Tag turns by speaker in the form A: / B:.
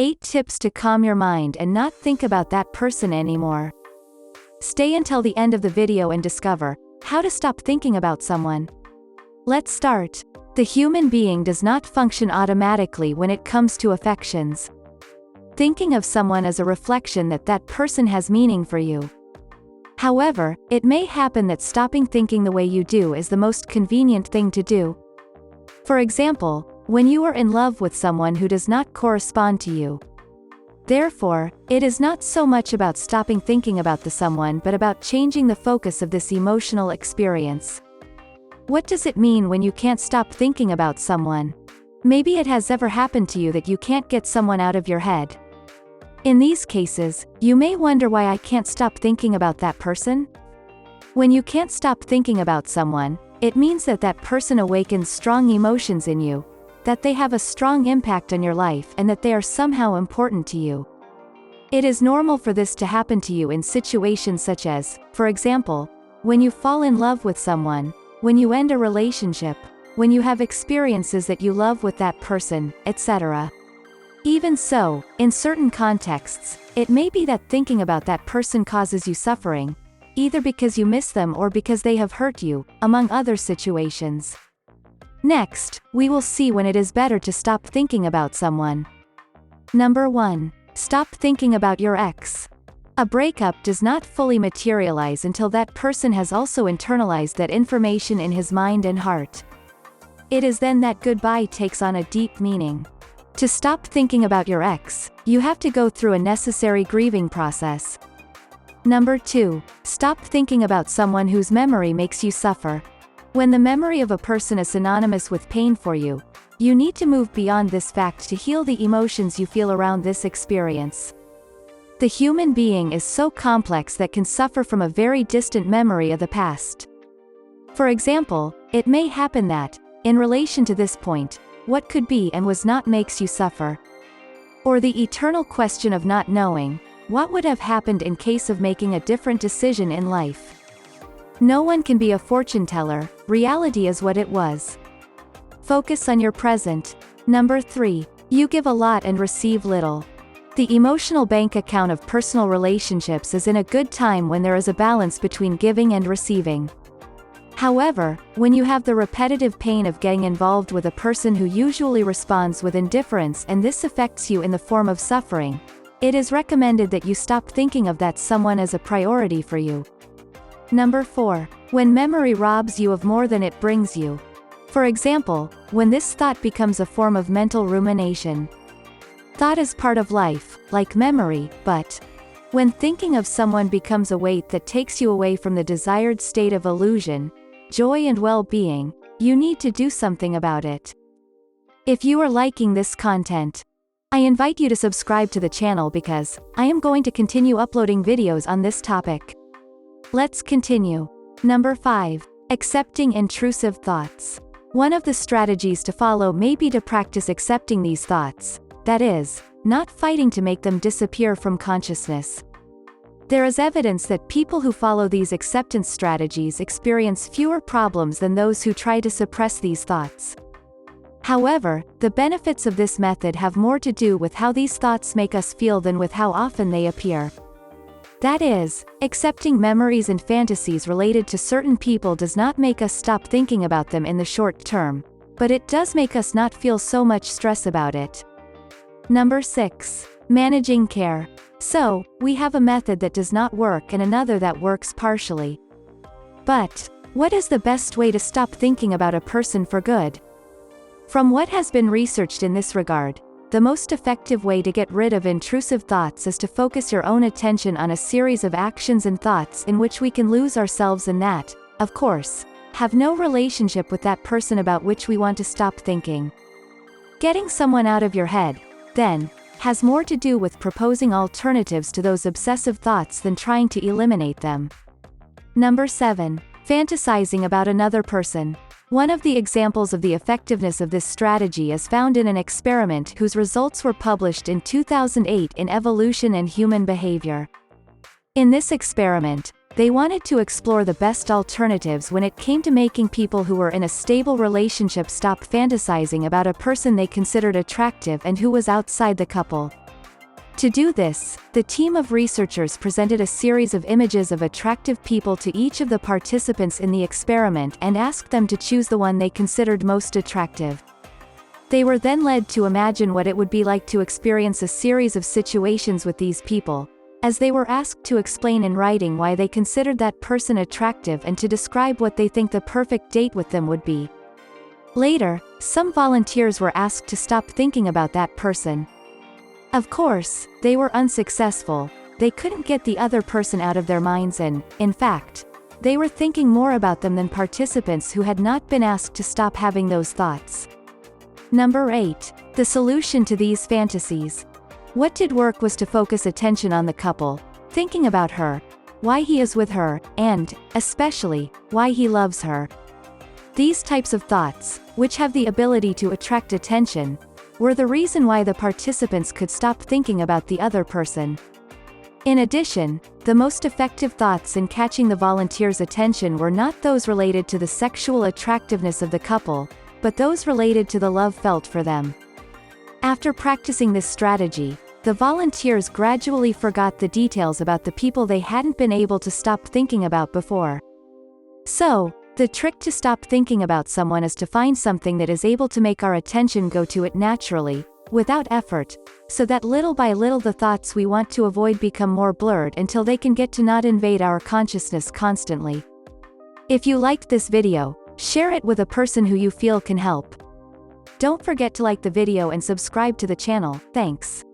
A: 8 tips to calm your mind and not think about that person anymore. Stay until the end of the video and discover how to stop thinking about someone. Let's start. The human being does not function automatically when it comes to affections. Thinking of someone is a reflection that that person has meaning for you. However, it may happen that stopping thinking the way you do is the most convenient thing to do. For example, when you are in love with someone who does not correspond to you. Therefore, it is not so much about stopping thinking about the someone but about changing the focus of this emotional experience. What does it mean when you can't stop thinking about someone? Maybe it has ever happened to you that you can't get someone out of your head. In these cases, you may wonder why I can't stop thinking about that person? When you can't stop thinking about someone, it means that that person awakens strong emotions in you, that they have a strong impact on your life and that they are somehow important to you. It is normal for this to happen to you in situations such as, for example, when you fall in love with someone, when you end a relationship, when you have experiences that you love with that person, etc. Even so, in certain contexts, it may be that thinking about that person causes you suffering, either because you miss them or because they have hurt you, among other situations. Next, we will see when it is better to stop thinking about someone. Number 1. Stop thinking about your ex. A breakup does not fully materialize until that person has also internalized that information in his mind and heart. It is then that goodbye takes on a deep meaning. To stop thinking about your ex, you have to go through a necessary grieving process. Number 2. Stop thinking about someone whose memory makes you suffer. When the memory of a person is synonymous with pain for you, you need to move beyond this fact to heal the emotions you feel around this experience. The human being is so complex that can suffer from a very distant memory of the past. For example, it may happen that, in relation to this point, what could be and was not makes you suffer. Or the eternal question of not knowing, what would have happened in case of making a different decision in life. No one can be a fortune teller, reality is what it was. Focus on your present. Number 3. You give a lot and receive little. The emotional bank account of personal relationships is in a good time when there is a balance between giving and receiving. However, when you have the repetitive pain of getting involved with a person who usually responds with indifference and this affects you in the form of suffering, it is recommended that you stop thinking of that someone as a priority for you. Number 4. When memory robs you of more than it brings you. For example, when this thought becomes a form of mental rumination. Thought is part of life, like memory, but when thinking of someone becomes a weight that takes you away from the desired state of illusion, joy and well-being, you need to do something about it. If you are liking this content, I invite you to subscribe to the channel because I am going to continue uploading videos on this topic. Let's continue. Number 5. Accepting intrusive thoughts. One of the strategies to follow may be to practice accepting these thoughts, that is, not fighting to make them disappear from consciousness. There is evidence that people who follow these acceptance strategies experience fewer problems than those who try to suppress these thoughts. However, the benefits of this method have more to do with how these thoughts make us feel than with how often they appear. That is, accepting memories and fantasies related to certain people does not make us stop thinking about them in the short term, but it does make us not feel so much stress about it. Number 6. Managing care. So, we have a method that does not work and another that works partially. But, what is the best way to stop thinking about a person for good? From what has been researched in this regard, the most effective way to get rid of intrusive thoughts is to focus your own attention on a series of actions and thoughts in which we can lose ourselves in that, of course, have no relationship with that person about which we want to stop thinking. Getting someone out of your head, then, has more to do with proposing alternatives to those obsessive thoughts than trying to eliminate them. Number 7. Fantasizing about another person. One of the examples of the effectiveness of this strategy is found in an experiment whose results were published in 2008 in Evolution and Human Behavior. In this experiment, they wanted to explore the best alternatives when it came to making people who were in a stable relationship stop fantasizing about a person they considered attractive and who was outside the couple. To do this, the team of researchers presented a series of images of attractive people to each of the participants in the experiment and asked them to choose the one they considered most attractive. They were then led to imagine what it would be like to experience a series of situations with these people, as they were asked to explain in writing why they considered that person attractive and to describe what they think the perfect date with them would be. Later, some volunteers were asked to stop thinking about that person. Of course, they were unsuccessful. They couldn't get the other person out of their minds and, in fact, they were thinking more about them than participants who had not been asked to stop having those thoughts. Number 8. The solution to these fantasies. What did work was to focus attention on the couple, thinking about her, why he is with her, and, especially, why he loves her. These types of thoughts, which have the ability to attract attention, were the reason why the participants could stop thinking about the other person. In addition, the most effective thoughts in catching the volunteers' attention were not those related to the sexual attractiveness of the couple, but those related to the love felt for them. After practicing this strategy, the volunteers gradually forgot the details about the people they hadn't been able to stop thinking about before. So, the trick to stop thinking about someone is to find something that is able to make our attention go to it naturally, without effort, so that little by little the thoughts we want to avoid become more blurred until they can get to not invade our consciousness constantly. If you liked this video, share it with a person who you feel can help. Don't forget to like the video and subscribe to the channel. Thanks.